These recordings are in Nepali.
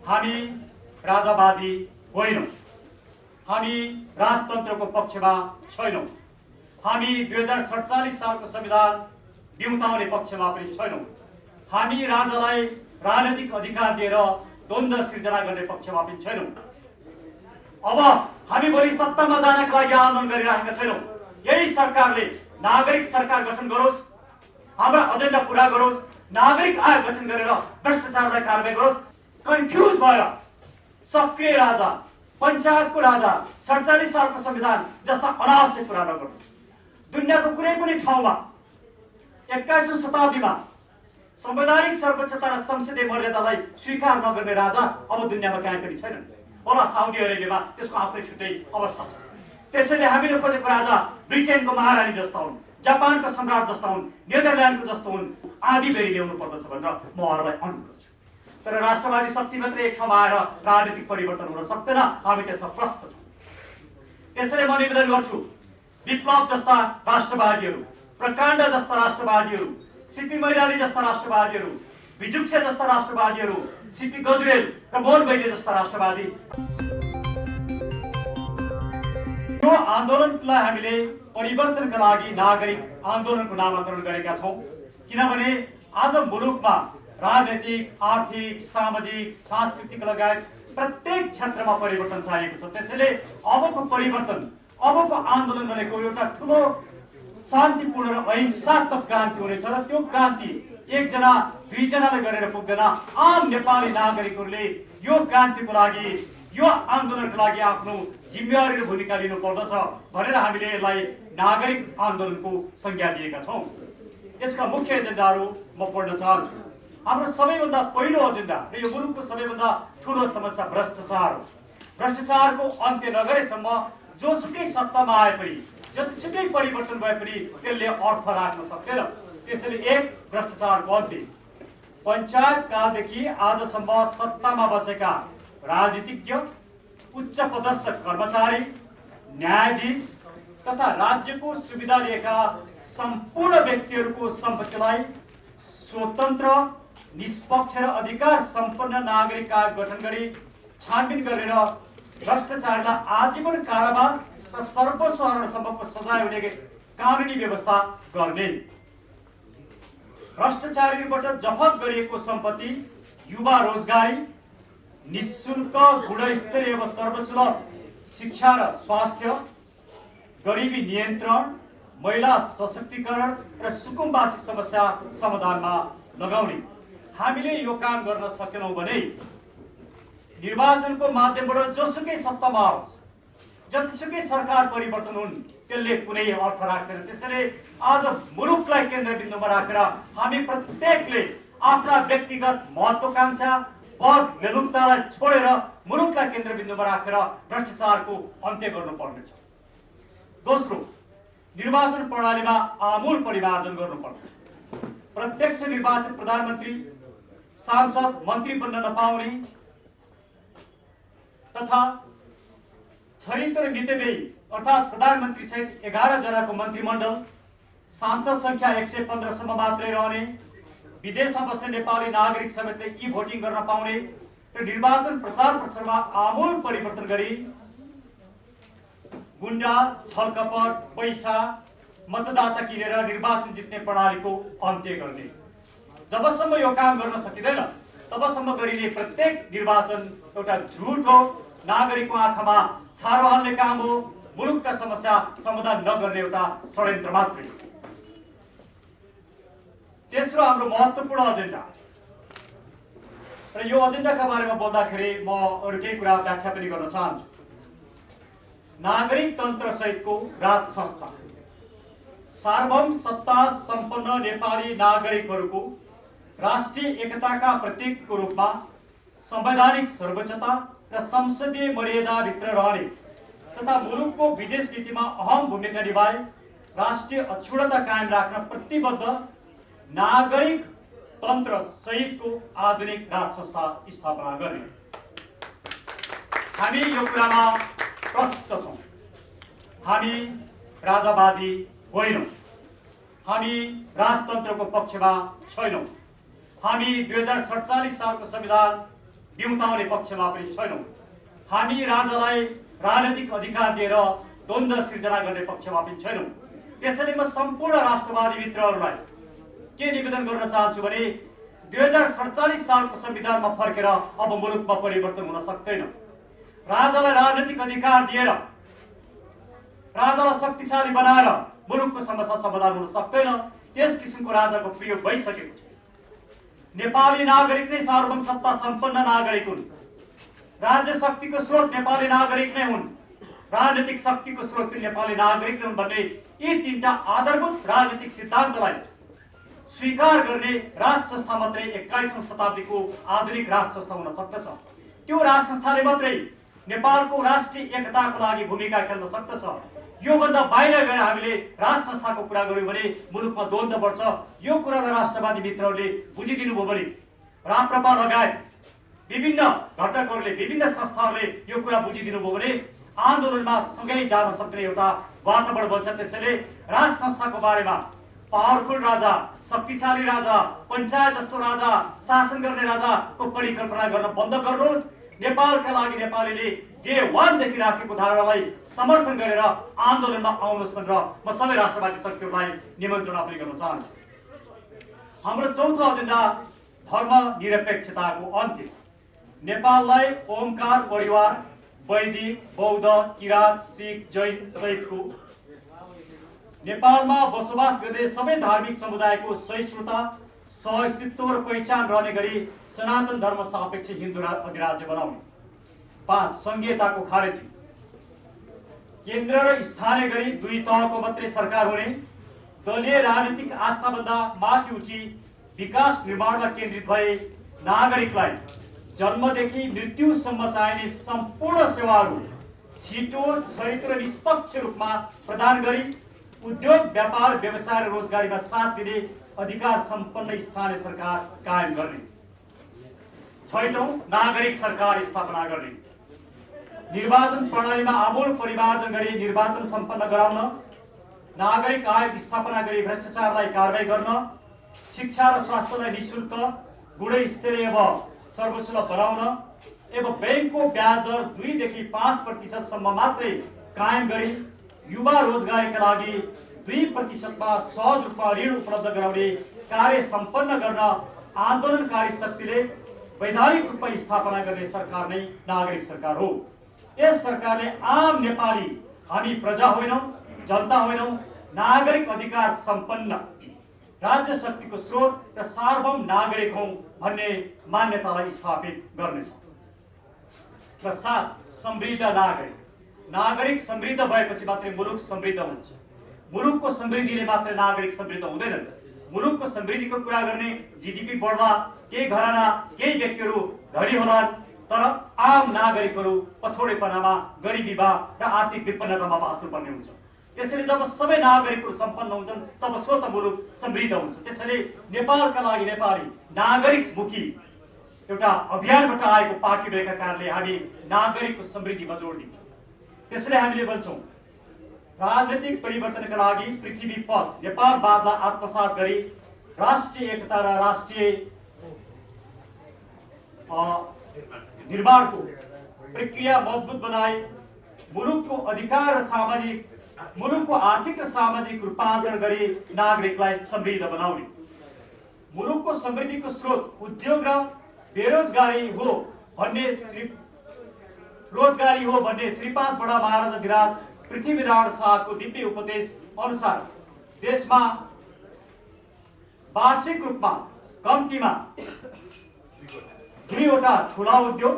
हामी राजावादी होइनौं। हामी राजतन्त्रको पक्षमा छैनौं। हामी 2047 सालको संविधान बिउताउने पक्षमा पनि छैनौं। हामी राजालाई राजनीतिक अधिकार दिएर द्वन्द्व सिर्जना गर्ने पक्षमा पनि छैनौं। अब हामी भोलि सत्तामा जानका लागि आन्दोलन गरिरहेका छैनौं। यही सरकारले नागरिक सरकार गठन गरोस्, हाम्रा एजेन्डा पूरा गरोस्, नागरिक आयोग गठन गरेर भ्रष्टाचारलाई कारबाही गरोस्। कन्फ्युज भएर सक्रिय राजा, पञ्चायतको राजा, 47 सालको संविधान जस्ता अनावश्यक कुरा नगर्नुहोस्। दुनियाँको कुनै पनि ठाउँमा 21औं शताब्दीमा संवैधानिक सर्वोच्चता र संसदीय मर्यादालाई स्वीकार नगर्ने राजा अब दुनियाँमा कहीँ पनि छैनन्। होला साउदी अरेबियामा त्यसको आफ्नै छुट्टै अवस्था छ। त्यसैले हामीले खोजेको राजा ब्रिटेनको महारानी जस्ता हुन्, जापानको सम्राट जस्ता हुन्, नेदरल्यान्डको जस्तो हुन्, आदि बेरी ल्याउनु पर्दछ भनेर म अरूलाई अनुरोध गर्छु। तर राष्ट्रवादी शक्ति मात्रै एक ठाउँमा आएर राजनीतिक परिवर्तन हुन सक्दैन। हामी त्यसमा प्रस्त छौँ। त्यसैले म निवेदन गर्छु, विप्लव जस्ता राष्ट्रवादीहरू, प्रकाण्ड जस्ता राष्ट्रवादीहरू, सीपी मैनाली जस्ता राष्ट्रवादीहरू, विजुक्छे जस्ता राष्ट्रवादीहरू, सीपी गजुरेल र मोहन वैद्य जस्ता राष्ट्रवादी यो आन्दोलनलाई हामीले परिवर्तनका लागि नागरिक आन्दोलनको नामाकरण गरेका छौं। किनभने आज मुलुकमा राजनीतिक, आर्थिक, सामाजिक, सांस्कृतिक लगायत प्रत्येक क्षेत्रमा परिवर्तन चाहिएको छ। त्यसैले अबको परिवर्तन, अबको आन्दोलन भनेको एउटा ठूलो शान्तिपूर्ण र अहिंसात्मक क्रान्ति हुनेछ र त्यो क्रान्ति एकजना दुईजनाले गरेर पुग्दैन। आम नेपाली नागरिकहरूले यो क्रान्तिको लागि, यो आन्दोलनको लागि आफ्नो जिम्मेवारी र भूमिका लिनु पर्दछ भनेर हामीले यसलाई नागरिक आन्दोलनको संज्ञा दिएका छौं। यसका मुख्य एजेन्डाहरू म पढ्न चाहन्छु। हाम्रो सबैभन्दा पहिलो एजेन्डा र यो मुलुकको सबैभन्दा ठूलो समस्या भ्रष्टाचार हो। भ्रष्टाचारको अन्त्य नगरेसम्म जोसुकै सत्तामा आए पनि, जतिसुकै परिवर्तन भए पनि त्यसले अर्थ राख्न सक्दैन। त्यसैले एक, भ्रष्टाचारको अन्त्य। पञ्चायत कालदेखि आजसम्म सत्तामा बसेका राजनीतिज्ञ, उच्च पदस्थ कर्मचारी, न्यायाधीश तथा राज्यको सुविधा लिएका सम्पूर्ण व्यक्तिहरूको सम्पत्तिलाई स्वतन्त्र, निष्पक्ष र अधिकार सम्पन्न नागरिक आयोग गठन गरी छानबिन गरेर भ्रष्टाचारलाई आजीवन कारावास र सर्वोच्च अरण्यसम्मको सजाय हुने कानुनी व्यवस्था गर्ने। भ्रष्टाचारीबाट जफत गरिएको सम्पत्ति युवा रोजगारी, निःशुल्क गुणस्तरीय एवं सर्वसुलभ शिक्षा र स्वास्थ्य, गरिबी नियन्त्रण, महिला सशक्तिकरण र सुकुम्बासी समस्या समाधानमा लगाउने। हामीले यो काम गर्न सकेनौं भने निर्वाचनको माध्यमबाट जोसुकै सत्तामा आओस्, जतिसुकै सरकार परिवर्तन हुन्, त्यसले कुनै अर्थ राख्दैन। त्यसैले आज मुलुकलाई केन्द्रबिन्दुमा राखेर हामी प्रत्येकले आफ्ना व्यक्तिगत महत्त्वाकांक्षा, पद लेलुक्तालाई छोडेर मुलुकलाई केन्द्रबिन्दुमा राखेर भ्रष्टाचारको अन्त्य गर्नुपर्नेछ। दोस्रो, निर्वाचन प्रणालीमा आमूल परिमार्जन गर्नुपर्छ। प्रत्यक्ष निर्वाचित प्रधानमन्त्री, सांसद, मन्त्री बन्न नपाउने तथा छरितो र मितव्ययी अर्थात् प्रधानमन्त्री सहित 11 जनाको मन्त्रीमण्डल, सांसद संख्या 115 सम्म मात्रै रहने, विदेशमा बस्ने नेपाली नागरिक समेतले ई भोटिङ गर्न पाउने र निर्वाचन प्रचार प्रसारमा आमूल परिवर्तन गरी गुण्डा, छलकपट, पैसा, मतदाता किनेर निर्वाचन जित्ने प्रणालीको अन्त्य गर्ने। जबसम्म यो काम गर्न सकिँदैन तबसम्म गरिने प्रत्येक निर्वाचन एउटा झुट हो, नागरिकको आँखामा छारो हाल्ने काम हो, मुलुकका समस्या समाधान नगर्ने एउटा षड्यन्त्र मात्रै। तेस्रो, हाम्रो महत्त्वपूर्ण एजेन्डा र यो एजेन्डाका बारेमा बोल्दाखेरि म अरू केही कुरा व्याख्या पनि गर्न चाहन्छु। नागरिक तन्त्र सहितको राज संस्था, सार्वभौम सत्ता सम्पन्न नेपाली नागरिकहरूको राष्ट्रिय एकताका प्रतीकको रूपमा संवैधानिक सर्वोच्चता र संसदीय मर्यादाभित्र रहने तथा मुलुकको विदेश नीतिमा अहम भूमिका निभाए राष्ट्रिय अक्षुण्णता कायम राख्न प्रतिबद्ध नागरिक तन्त्र सहितको आधुनिक राज संस्था स्थापना गर्ने। हामी यो कुरामा प्रष्ट छौं। हामी राजावादी होइनौं। हामी राजतन्त्रको पक्षमा छैनौं। हामी 2047 सालको संविधान बिउताउने पक्षमा पनि छैनौँ। हामी राजालाई राजनीतिक अधिकार दिएर द्वन्द्व सिर्जना गर्ने पक्षमा पनि छैनौँ। त्यसैले म सम्पूर्ण राष्ट्रवादी मित्रहरूलाई के निवेदन गर्न चाहन्छु भने 2047 सालको संविधानमा फर्केर अब मुलुकमा परिवर्तन हुन सक्दैन। राजालाई राजनीतिक अधिकार दिएर राजालाई शक्तिशाली बनाएर मुलुकको समस्या समाधान हुन सक्दैन। त्यस किसिमको राजाको प्रयोग भइसकेको छ। नेपाली नागरिक नै सार्वभौम सत्ता सम्पन्न नागरिक हुन्। राज्य शक्तिको स्रोत नेपाली नागरिक नै हुन्। राजनीतिक शक्तिको स्रोत पनि नेपाली नागरिक नै हुन् भन्ने यी तीनटा आधारभूत राजनीतिक सिद्धान्तलाई स्वीकार गर्ने राज संस्था मात्रै 21औं शताब्दीको आधुनिक राज संस्था हुन सक्दछ। त्यो राज संस्थाले मात्रै नेपालको राष्ट्रिय एकताको लागि भूमिका खेल्न सक्दछ। यो भन्दा बाहिर गएर हामीले राज संस्थाको कुरा गर्यौं भने मुलुकमा द्वन्द्व बढ्छ। यो कुरालाई राष्ट्रवादी मित्रहरूले बुझिदिनु भयो भने राप्रपा लगायत विभिन्न घटकहरूले विभिन्न संस्थाहरूले यो कुरा बुझिदिनु भयो भने आन्दोलनमा सँगै जान सक्ने एउटा वातावरण बन्छ। त्यसैले राज संस्थाको बारेमा पावरफुल राजा, शक्तिशाली राजा, पञ्चायत जस्तो राजा, शासन गर्ने राजाको परिकल्पना गर्न बन्द गर्नुहोस्। नेपालका लागि नेपालीले डे 1 देखि राखेको धारणालाई समर्थन गरेर आन्दोलनमा आउनुहोस् भनेर म सबै राष्ट्रवादी शक्तिहरूलाई निमन्त्रणा पनि गर्न चाहन्छु। हाम्रो चौथो एजेन्डा धर्मनिरपेक्षताको अन्त्य। नेपाललाई ओमकार परिवार, वैदिक, बौद्ध, किराँत, सिख, जैन सहितको नेपालमा बसोबास गर्ने सबै धार्मिक समुदायको सहिष्णुता, सहअस्तित्व र पहिचान रहने गरी सनातन धर्म सापेक्ष हिन्दू अधिराज्य बनाउने। 5 संघीयताको खारेजी। केन्द्र र स्थानीय गरी 2 तहको मात्रै सरकार हुने, दलीय राजनीतिक आस्थाभन्दा माथि उठी विकास निर्माणमा केन्द्रित भए नागरिकलाई जन्मदेखि मृत्युसम्म चाहिने सम्पूर्ण सेवाहरू छिटो, त्वरित र निष्पक्ष रूपमा प्रदान गरी उद्योग, व्यापार, व्यवसाय र रोजगारीमा साथ दिने अधिकार सम्पन्न स्थानीय सरकार कायम गर्ने। 6औं नागरिक सरकार स्थापना गर्ने। निर्वाचन प्रणालीमा आमूल परिमार्जन गरी निर्वाचन सम्पन्न गराउन, नागरिक आयोग स्थापना गरी भ्रष्टाचारलाई कारबाही गर्न, शिक्षा र स्वास्थ्यलाई निःशुल्क, गुणस्तरीय व सर्वसुलभ बनाउन एवं बैंकको ब्याज दर 2 देखि 5% सम्म मात्रै कायम गरी युवा रोजगारीका लागि 2% मा सहज रूपमा ऋण उपलब्ध गराउने कार्य सम्पन्न गर्न आन्दोलनकारी शक्तिले वैधानिक रूपमा स्थापना गर्ने सरकार नै नागरिक सरकार हो। यस सरकारले आम नेपाली, हामी प्रजा होइनौं, जनता होइनौं, नागरिक अधिकार सम्पन्न राज्य शक्तिको स्रोत र सार्वभौम नागरिक हौं भन्ने मान्यतालाई स्थापित गर्नेछ। र 7 समृद्ध नागरिक। नागरिक समृद्ध भएपछि मात्रै मुलुक समृद्ध हुन्छ। मुलुकको समृद्धिले मात्रै नागरिक समृद्ध हुँदैनन्। मुलुकको समृद्धिको कुरा गर्ने जीडीपी बढ्दा केही घराना, केही व्यक्तिहरू धनी होलान्, तर आम नागरिकहरू पछौडेपनामा, गरिबीमा र आर्थिक विपन्नतामा बाँच्नुपर्ने हुन्छ। त्यसैले जब सबै नागरिकहरू सम्पन्न हुन्छन् तब स्वतः मुलुक समृद्ध हुन्छ। त्यसैले नेपालका लागि नेपाली नागरिकमुखी एउटा अभियानबाट आएको पार्टी भएका कारणले हामी नागरिकको समृद्धिमा जोड दिन्छौँ। त्यसैले हामीले भन्छौँ राजनीतिक परिवर्तनका लागि पृथ्वी पथ नेपालवादलाई आत्मसात गरी राष्ट्रिय एकता र राष्ट्रिय निर्माणको प्रक्रिया मजबुत बनाए मुलुकको अधिकार र मुलुकको आर्थिक र सामाजिक रूपान्तरण गरी नागरिकलाई समृद्ध बनाउने। मुलुकको समृद्धिको स्रोत उद्योग र बेरोजगारी हो भन्ने श्रीपाद बडा महाराजाधिराज पृथ्वीनारायण शाहको दिव्य उपदेश अनुसार देशमा वार्षिक रूपमा कम्तीमा 2वटा ठूला उद्योग,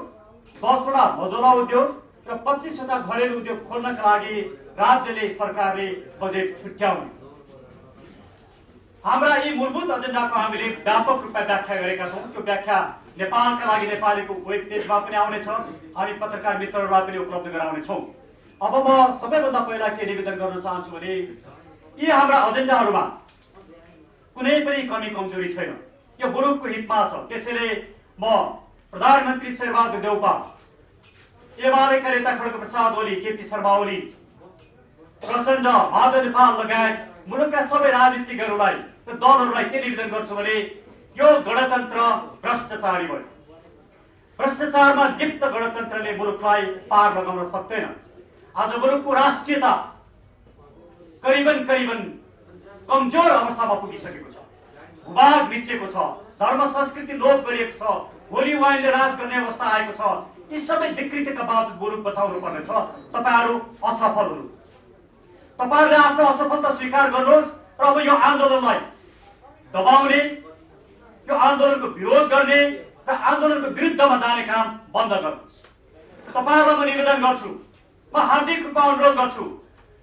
10वटा मझौला उद्योग र 25वटा घरेलु उद्योग खोल्नका लागि राज्यले सरकारले बजेट छुट्याउने। हाम्रा यी मूलभूत एजेन्डाको हामीले व्यापक रूपमा व्याख्या गरेका छौँ। त्यो व्याख्या नेपालका लागि नेपालीको वेब पेजमा पनि आउनेछ। हामी पत्रकार मित्रहरूलाई पनि उपलब्ध गराउनेछौँ। अब म सबैभन्दा पहिला के निवेदन गर्न चाहन्छु भने यी हाम्रा एजेन्डाहरूमा कुनै पनि कमी कमजोरी छैन। यो मुलुकको हितमा छ। त्यसैले म प्रधानमन्त्री शेरबहादुर देउपा, एमालेका नेता खड्गप्रसाद ओली, केपी शर्मा ओली, प्रचण्ड, माधव नेपाल लगायत मुलुकका सबै राजनीतिकहरूलाई र दलहरूलाई के निवेदन गर्छु भने यो गणतन्त्र भ्रष्टाचारी भयो। भ्रष्टाचारमा लिप्त गणतन्त्रले मुलुकलाई पार लगाउन सक्दैन। आज मुलुकको राष्ट्रियता करिबन कमजोर अवस्थामा पुगिसकेको छ। भूभाग मिचेको छ, धर्म संस्कृति लोप गरिएको छ, होली वाइनले राज गर्ने अवस्था आएको छ। यी सबै विकृतिका बावजुद मुलुक बचाउनु पर्ने छ। तपाईहरु असफल हुनु। तपाईहरुले आफ्नो असफलता स्वीकार गर्नुहोस् र अब यो आन्दोलनलाई दबाउने, यो आन्दोलनको विरोध गर्ने र आन्दोलनको विरुद्धमा जाने काम बन्द गर्नुहोस्। तपाईहरुलाई म निवेदन गर्छु, म हार्दिक रूपमा अनुरोध गर्छु,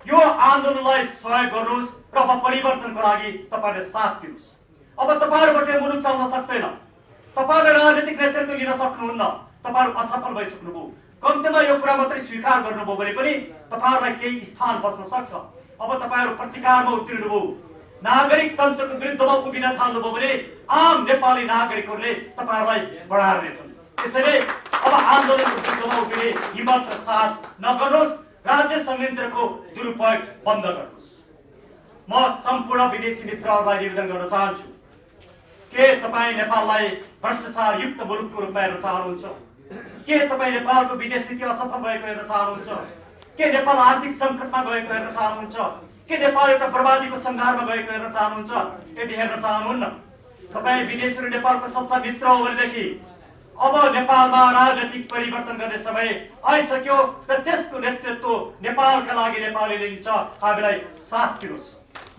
यो आन्दोलनलाई सहयोग गर्नुहोस् र अब परिवर्तनको लागि तपाईहरुले साथ दिनुहोस्। अब तपाईहरुबाट मुलुक चल्न सक्दैन। तपाईहरुले राजनीतिक नेतृत्व लिन सक्नुहुन्न। तपाईहरु असफल भइसक्नुभयो। कम्तीमा यो कुरा मात्रै स्वीकार गर्नुभयो भने पनि तपाईहरुलाई केही स्थान बच्न सक्छ। अब तपाईहरु प्रतिकारमा उत्रिनुभयो, नागरिक तन्त्रको विरुद्धमा उभिन थाल्नुभयो भने आम नेपाली नागरिकहरूले तपाईहरुलाई बढार्नेछन्। त्यसैले अब आन्दोलनको विरुद्धमा उभिने हिम्मत र साहस नगर्नुहोस्। राज्य संयन्त्रको दुरुपयोग बन्द गर्नुहोस्। म सम्पूर्ण विदेशी मित्रहरूलाई निवेदन गर्न चाहन्छु, के तपाई नेपाललाई भ्रष्टाचार युक्त मुलुकको रूपमा हेर्न चाहनुहुन्छ? के तपाई नेपालको विदेश नीति असफल भएको हेर्न चाहनुहुन्छ? के नेपाल आर्थिक संकटमा गएको हेर्न चाहनुहुन्छ? के नेपाल एउटा बर्बादीको संघारमा गएको हेर्न चाहनुहुन्छ? यदि हेर्न चाहनुहुन्न, तपाई विदेशीहरू नेपालको सच्चा मित्र हो भनेदेखि अब नेपालमा राजनीतिक परिवर्तन गर्ने समय आइसक्यो र त्यसको नेतृत्व नेपालका लागि नेपालीले लिन्छ। हामीलाई साथ दिनुहोस्।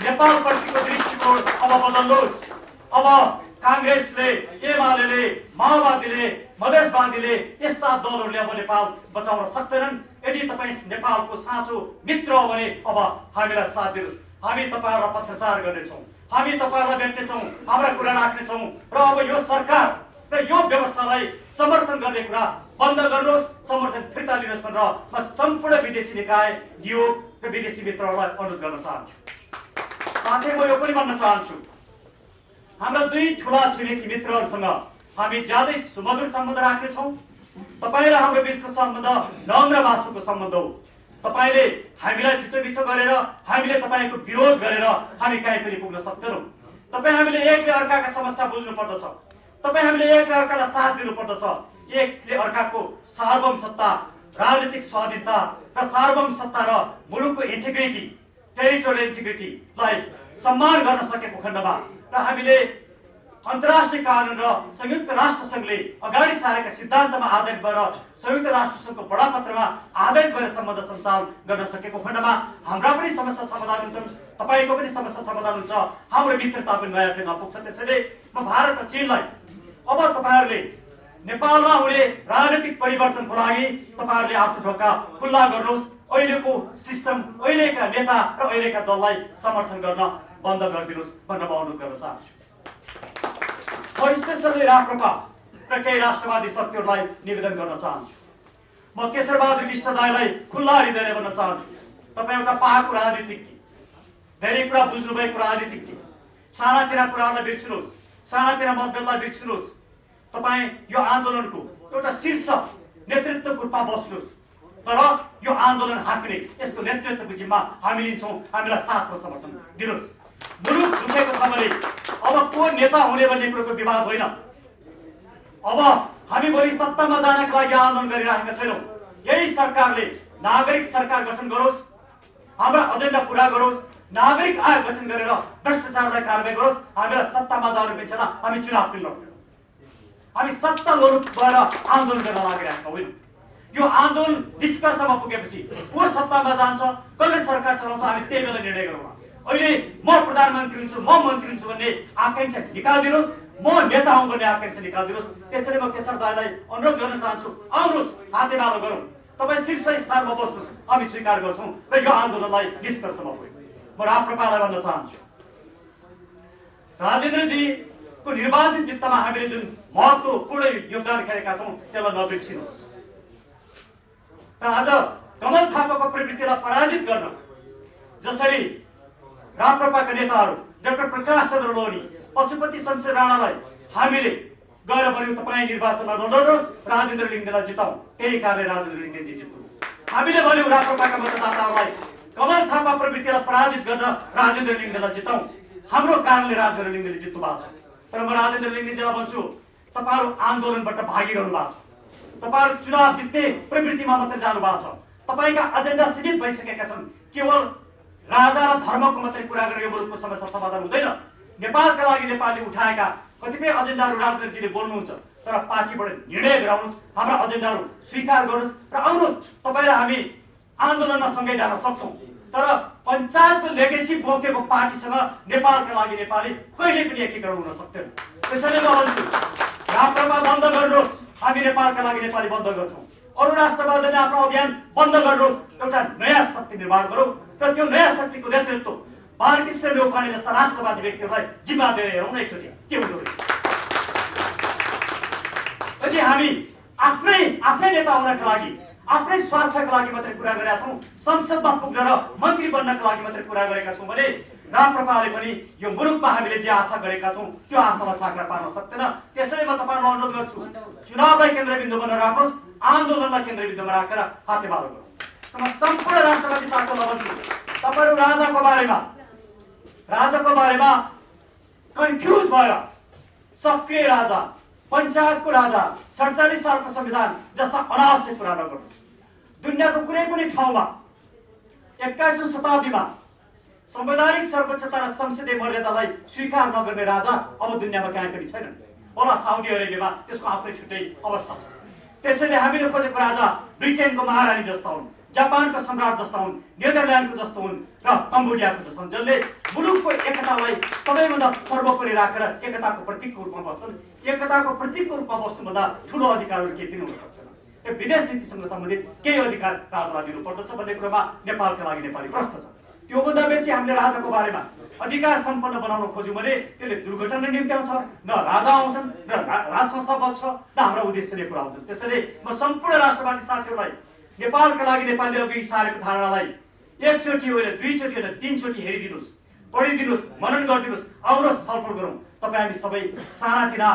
नेपालप्रतिको दृष्टिकोण अब बदल्नुहोस्। अब कांग्रेसले, एमाले, माओवादीले, मधेसवादीले यस्ता दलहरूले अब नेपाल बचाउन सक्दैनन्। यदि तपाई नेपालको साँचो मित्र हो भने अब हामीलाई साथ दिनुहोस्। हामी तपाईहरुलाई पत्रचार गर्नेछौँ, हामी तपाईहरुलाई भेट्नेछौँ, हाम्रा कुरा राख्नेछौँ र अब यो सरकार र यो व्यवस्थालाई समर्थन गर्ने कुरा बन्द गर्नुहोस्, समर्थन फिर्ता लिनुहोस् भनेर म सम्पूर्ण विदेशी निकाय, नियोग र विदेशी मित्रहरूलाई अनुरोध गर्न चाहन्छु। साथै म यो पनि भन्न चाहन्छु, हाम्रा दुई ठूला छिमेकी मित्रहरूसँग हामी ज्यादै सुमधुर सम्बन्ध राख्नेछौँ। तपाईँ र हाम्रो बीचको सम्बन्ध नम्र भाषुको सम्बन्ध हो। तपाईले हामीलाई थिचोमिचो गरेर, हामीले तपाईको विरोध गरेर हामी कहीँ पनि पुग्न सक्दैनौँ। तपाईँ हामीले एकले अर्काका समस्या बुझ्नु पर्दछ। तपाईँ हामीले एकले अर्कालाई साथ दिनु पर्दछ। एकले अर्काको सार्वभौम सत्ता, राजनीतिक स्वाधीनता र सार्वभौम सत्ता र मुलुकको इन्टिग्रिटी, टेरिटोरियल इन्टिग्रिटीलाई सम्मान गर्न सकेको खण्डमा र हामीले अन्तर्राष्ट्रिय कानुन र संयुक्त राष्ट्र संघले अगाडि सारेका सिद्धान्तमा आधारित भएर संयुक्त राष्ट्र संघको बडापत्रमा आधारित भएर सम्बन्ध सञ्चालन गर्न सकेको खण्डमा हाम्रा पनि समस्या समाधान हुन्छन्, तपाईको पनि समस्या समाधान हुन्छ, हाम्रो मित्रता पनि नयाँ फेजमा पुग्छ। त्यसैले म भारत र चीनलाई अब तपाईहरुले नेपालमा हुने राजनीतिक परिवर्तनको लागि तपाईहरुले आफ्नो ढोका खुल्ला गर्नुहोस्। अहिलेको सिस्टम, अहिलेका नेता र अहिलेका दललाई समर्थन गर्न बन्द गरिदिनुहोस् भन्न म अनुरोध गर्न चाहन्छु। म स्पेसली राप्रपा र केही राष्ट्रवादी शक्तिहरूलाई निवेदन गर्न चाहन्छु। म केशरबहादुर विष्ट दाइलाई खुल्ला हृदयले भन्न चाहन्छु, तपाईँ एउटा पाएको राजनीतिज्ञ, धेरै कुरा बुझ्नुभएको राजनीतिज्ञ, सानातिना कुराहरूलाई बिर्सिनुहोस्, सानातिना मतभेदलाई बिर्सिनुहोस्। तपाईँ यो आन्दोलनको एउटा शीर्ष नेतृत्वको रूपमा बस्नुहोस्। तर यो आन्दोलन हाँक्ने यसको नेतृत्वको जिम्मा हामी लिन्छौँ। हामीलाई साथ र समर्थन दिनुहोस्। मुलुक दुखेको छ भने अब को नेता हुने भन्ने कुरोको विवाद होइन। अब हामी भोलि सत्तामा जानका लागि आन्दोलन गरिरहेका छैनौँ। यही सरकारले नागरिक सरकार गठन गरोस्, हाम्रा एजेन्डा पूरा गरोस्, नागरिक आयोग गठन गरेर भ्रष्टाचारलाई कारवाही गरोस्। हामीलाई सत्तामा जानु पर्छ, हामी चुनाव खेल्न, हामी सत्ता लोलुप भएर आन्दोलन गर्न लागिरहेका होइनौँ। यो आन्दोलन निष्कर्षमा पुगेपछि को सत्तामा जान्छ, कसले सरकार चलाउँछ, हामी त्यही बेला निर्णय गरौँ। अहिले म प्रधानमन्त्री हुन्छु, म मन्त्री हुन्छु भन्ने आकांक्षा निकालिदिनुहोस्, म नेता हुँ भन्ने आकांक्षा निकालिदिनुहोस्। त्यसैले म केशर दाइलाई अनुरोध गर्न चाहन्छु, आउनुहोस्, हातेमालो गरौँ। तपाईँ शीर्ष स्थानमा बस्नुहोस्, हामी स्वीकार गर्छौँ र यो आन्दोलनलाई निष्कर्षमा पुग्यौँ। म राप्रपालाई भन्न चाहन्छु, राजेन्द्रजीको निर्वाचित जित्तामा हामीले जुन महत्त्वपूर्ण योगदान खेलेका छौँ त्यसलाई नबिर्सिनुहोस्। र आज कमल थापाको प्रवृत्तिलाई पराजित गर्न जसरी राप्रपाका नेताहरू डाक्टर प्रकाश चन्द्र लोहनी, पशुपति शमशेर राणालाई हामीले गएर भन्यौँ तपाईँ निर्वाचनमा लड्नुहोस्, राजेन्द्र लिङ्गेलाई जिताउँ, त्यही कारणले राजेन्द्र लिङ्गेजी जित्नु। हामीले भन्यौँ राप्रपाका मतदाताहरूलाई कमल थापा प्रवृत्तिलाई पराजित गर्न राजेन्द्र लिङ्गेलाई जिताउँ, हाम्रो कारणले राजेन्द्र लिङ्गेले जित्नु भएको छ। तर म राजेन्द्र लिङ्गेजीलाई भन्छु, तपाईँहरू आन्दोलनबाट भागिरहनु भएको छ। तपाईहरु चुनाव जित्ने प्रवृत्तिमा मात्र जानु भएको छ। तपाईका एजेन्डा सीमित भइसकेका छन्। केवल राजा र धर्मको मात्रै कुरा गरेर यो मुलुकको समस्या समाधान हुँदैन। नेपालका लागि नेपालले उठाएका कतिपय एजेन्डाहरू राजनीतिले बोल्नुहुन्छ, तर पार्टीबाट निर्णय गराउनुस्, हाम्रा एजेन्डाहरू स्वीकार गर्नुस् र आउनुस्। तपाईँ र हामी आन्दोलनमा सँगै जान सक्छौँ, तर पञ्चायतको लेगेसी बोकेको पार्टीसँग नेपालका लागि नेपाली कहिले पनि एकीकरण हुन सक्दैन। त्यसैले म भन्छु, राप्रपा बन्द गर्नुहोस्, हामी नेपालका लागि नेपाली बन्द गर्छौँ। अरू राष्ट्रवादीले आफ्नो अभियान बन्द गर्नुहोस्, एउटा नयाँ शक्ति निर्माण गरौँ र त्यो नयाँ शक्तिको नेतृत्व बालकृष्ण न्यौपाने जस्ता राष्ट्रवादी व्यक्तिहरूलाई जिम्मा दिएर हेरौँ न एकचोटि के हुँदो रहेछ। यदि हामी आफ्नै नेता हुनका लागि, आफ्नै स्वार्थका लागि मात्रै कुरा गरेका छौँ, संसदमा पुग्न र मन्त्री बन्नका लागि मात्रै कुरा गरेका छौँ भने राप्रपाले पनि यो मुलुकमा हामीले जे आशा गरेका छौँ त्यो आशालाई साकार पार्न सक्दैन। त्यसैले म तपाईँहरूलाई अनुरोध गर्छु, चुनावलाई केन्द्रबिन्दु बनाएर राख्नुहोस्, आन्दोलनलाई केन्द्रबिन्दुमा राखेर हातेमालो गरौँ। म सम्पूर्ण राष्ट्रवादी साथीहरूलाई भन्छु, तपाईँहरू राजाको बारेमा कन्फ्युज भएर सक्रिय राजा, पञ्चायतको राजा, 47 सालको संविधान जस्ता अनावश्यक कुरा नगर्नुहोस्। दुनियाँको कुनै पनि ठाउँमा 21औं शताब्दीमा संवैधानिक सर्वोच्चता र संसदीय मर्यादालाई स्वीकार नगर्ने राजा अब दुनियाँमा कहीँ पनि छैनन्। होला साउदी अरेबियामा त्यसको आफ्नै छुट्टै अवस्था छ। त्यसैले हामीले खोजेको राजा ब्रिटेनको महारानी जस्ता हुन्, जापानको सम्राट जस्ता हुन्, नेदरल्यान्डको जस्तो हुन् र कम्बोडियाको जस्तो हुन्, जसले मुलुकको एकतालाई सबैभन्दा सर्वोपरि राखेर एकताको प्रतीकको रूपमा बस्छन्। एकताको प्रतीकको रूपमा बस्नुभन्दा ठुलो अधिकारहरू केही पनि हुन सक्दैन। यो विदेश नीतिसँग सम्बन्धित केही अधिकार राजालाई दिनुपर्दछ भन्ने कुरोमा नेपालका लागि नेपाली प्रश्न छ। त्योभन्दा बेसी हामीले राजाको बारेमा अधिकार सम्पन्न बनाउन खोज्यौँ भने त्यसले दुर्घटना निम्त्याउँछ, न राजा आउँछन्, न राज संस्था बच्छ, न हाम्रो उद्देश्यले पुरा हुन्छन्। त्यसैले म सम्पूर्ण राष्ट्रवादी साथीहरूलाई नेपालका लागि नेपालले अघि सारेको धारणालाई एकचोटि होइन, दुईचोटि होइन, तीनचोटि हेरिदिनुहोस्, पढिदिनुहोस्, मनन गरिदिनुहोस्, आउनुहोस् छलफल गरौँ। तपाईँ हामी सबै सानातिना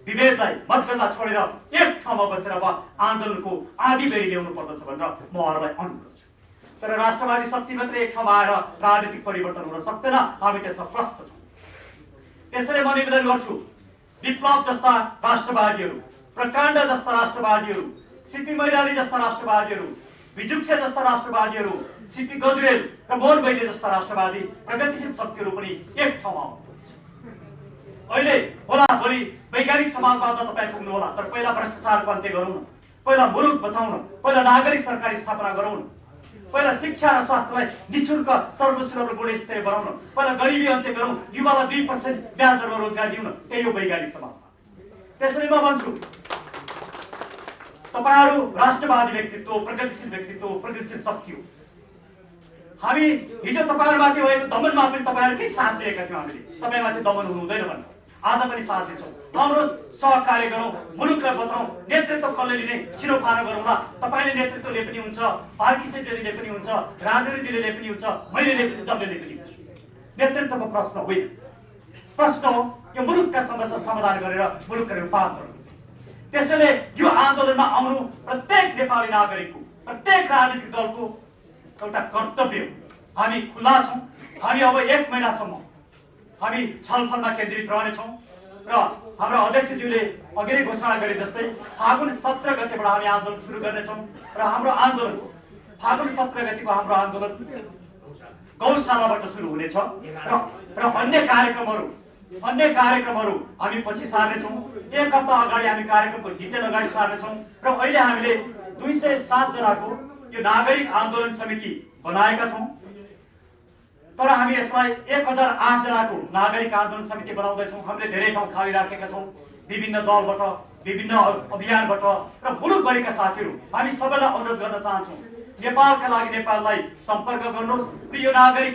विभेदलाई, मतभेदलाई छोडेर एक ठाउँमा बसेर अब आन्दोलनको आधी बेरी ल्याउनु पर्दछ भनेर म उहाँहरूलाई अनुरोध गर्छु। तर राष्ट्रवादी शक्ति मात्रै एक ठाउँमा आएर राजनीतिक परिवर्तन हुन सक्दैन, हामी त्यसमा प्रष्ट छौँ। त्यसैले म निवेदन गर्छु, विप्लव जस्ता राष्ट्रवादीहरू, प्रकाण्ड जस्ता राष्ट्रवादीहरू, सीपी मैनाली जस्ता राष्ट्रवादीहरू, विजुक्से जस्ता राष्ट्रवादीहरू, सीपी गजुरेल र मोहन वैद्य जस्ता राष्ट्रवादी प्रगतिशील शक्तिहरू पनि एक ठाउँमा आउनुपर्छ। अहिले होला भोलि वैज्ञानिक समाजवादमा तपाईँ पुग्नु होला, तर पहिला भ्रष्टाचारको अन्त्य गरौँ न, पहिला मुलुक बचाउँ न, पहिला नागरिक सरकारी स्थापना गरौँ न, पहिला शिक्षा र स्वास्थ्यलाई निःशुल्क सर्वसुलभ र गुणस्तरीय बनाउन, पहिला गरिबी अन्त्य गरौँ, युवालाई 2% ब्याज दरमा रोजगार दिउँ न, त्यही हो वैज्ञानिक समाजवाद। त्यसैले म भन्छु, तपाईहरु राष्ट्रवादी व्यक्तित्व, प्रगतिशील व्यक्तित्व, प्रगतिशील शक्ति हो। हामी हिजो तपाईहरुमाथि भएको दमनमा पनि तपाईहरुकै साथ दिएका थियौँ। हामीले तपाईमाथि दमन हुनु हुँदैन भनेर आज पनि साथ दिन्छौँ। आउनुहोस् सहकार्य गरौँ, मुलुकलाई बचाउँ, नेतृत्व कसले लिने छिरोफारो गरौँला। तपाईले नेतृत्वले पनि हुन्छ, बालकृष्णजीले पनि हुन्छ, राजेन्द्रजीले पनि हुन्छ, मैले पनि जसले पनि हुन्छ। नेतृत्वको प्रश्न होइन, प्रश्न हो यो मुलुकका समस्या समाधान गरेर मुलुकका रूपान्तरण। त्यसैले यो आन्दोलनमा आउनु प्रत्येक नेपाली नागरिकको, प्रत्येक राजनीतिक दलको एउटा कर्तव्य हो। हामी खुला छौँ। हामी अब 1 महिनासम्म हामी छलफलमा केन्द्रित रहनेछौँ र हाम्रो अध्यक्षज्यूले अघि नै घोषणा गरे जस्तै फागुन 17 गतेबाट हामी आन्दोलन सुरु गर्नेछौँ र हाम्रो आन्दोलन फागुन 17 गतेको हाम्रो आन्दोलन गौशालाबाट सुरु हुनेछ र अन्य कार्यक्रमहरू हामी पछि सार्नेछौँ। 1 हप्ता अगाडि हामी कार्यक्रमको डिटेल अगाडि सार्नेछौँ र अहिले हामीले 207 जनाको यो नागरिक आन्दोलन समिति बनाएका छौँ। तर हामी यसलाई 1008 जनाको नागरिक आन्दोलन समिति बनाउँदैछौँ। हामीले धेरै ठाउँ खाली राखेका छौँ, विभिन्न दलबाट, विभिन्न अभियानबाट र मुलुकभरिका साथीहरू। हामी सबैलाई अनुरोध गर्न चाहन्छौँ, नेपालका लागि नेपाललाई सम्पर्क गर्नुहोस् र यो नागरिक,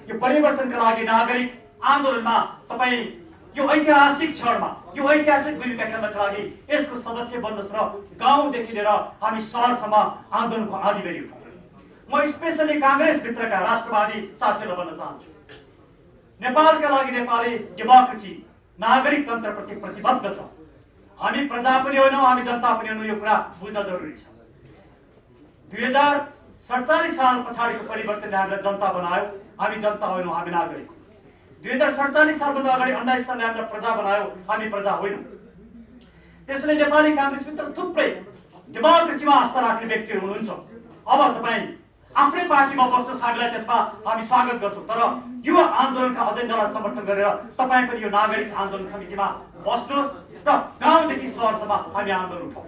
यो परिवर्तनका लागि नागरिक आन्दोलनमा तपाईँ यो ऐतिहासिक क्षणमा यो ऐतिहासिक भूमिका खेल्नका लागि यसको सदस्य बन्नुहोस् र गाउँदेखि लिएर हामी सहरसम्म आन्दोलनको आधी बेरी उठाउँ। म स्पेसली कांग्रेसभित्रका राष्ट्रवादी साथीहरूलाई भन्न चाहन्छु, नेपालका लागि नेपाली डेमोक्रेसी नागरिक तन्त्रप्रति प्रतिबद्ध छ। हामी प्रजा पनि होइनौँ, हामी जनता पनि होइनौँ, यो कुरा बुझ्न जरुरी छ। 2047 साल पछाडिको परिवर्तनले हामीलाई जनता बनायो, हामी जनता होइनौँ, हामी नागरिक। 2047 सालभन्दा अगाडि 19 सालले हामीलाई प्रजा बनायो, हामी प्रजा होइनौँ। त्यसैले नेपाली कांग्रेसभित्र थुप्रै डेमोक्रेसीमा आस्था राख्ने व्यक्तिहरू हुनुहुन्छ। अब तपाईँ आफ्नै पार्टीमा बस्नुहोस्, हामीलाई त्यसमा हामी स्वागत गर्छौँ। तर यो आन्दोलनका एजेन्डालाई समर्थन गरेर तपाईँ पनि यो नागरिक आन्दोलन समितिमा बस्नुहोस् र गाउँदेखि सहरसम्म हामी आन्दोलन उठाउँ।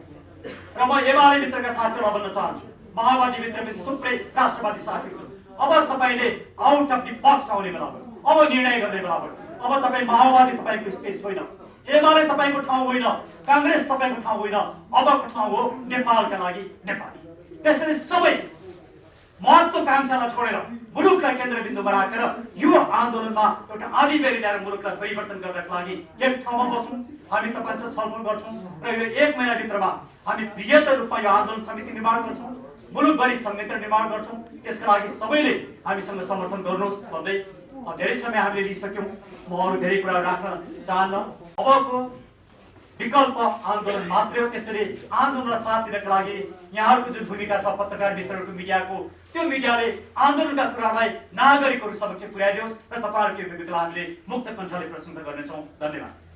र म एमाले भित्रका साथीहरूलाई भन्न चाहन्छु, माओवादी भित्र पनि थुप्रै राष्ट्रवादी साथीहरू छन्। अब तपाईँले आउट अफ दि बक्स आउने बेला भयो, अब निर्णय गर्ने बेला भयो। अब तपाईँ माओवादी तपाईँको स्पेस होइन, एमाले तपाईँको ठाउँ होइन, काङ्ग्रेस तपाईँको ठाउँ होइन, अबको ठाउँ हो नेपालका लागि नेपाली। त्यसैले सबै महत्त्वाकांक्षालाई छोडेर मुलुकलाई केन्द्रबिन्दुमा राखेर यो आन्दोलनमा एउटा आधी बेरी ल्याएर मुलुकलाई परिवर्तन गर्नका लागि एक ठाउँमा बसौँ। हामी तपाईँसँग छलफल गर्छौँ र यो 1 महिनाभित्रमा हामी बृहत्तर रूपमा यो आन्दोलन समिति निर्माण गर्छौँ, मुलुकभरि संयन्त्र निर्माण गर्छौँ। त्यसका लागि सबैले हामीसँग समर्थन गर्नुहोस् भन्दै धेरै समय हामीले लिइसक्यौँ। म अरू धेरै कुरा राख्न चाहन्न। अबको विकल्प आन्दोलन मात्रै हो। त्यसैले आन्दोलनलाई साथ दिनका लागि यहाँहरूको जुन भूमिका छ पत्रकार मित्रहरूको, मिडियाको, त्यो मिडियाले आन्दोलनका कुरालाई नागरिकहरू समक्ष पुर्याइदियोस् र तपाईँहरूको यो भूमिकालाई हामीले मुक्त कण्ठले प्रशंसा गर्नेछौँ। धन्यवाद।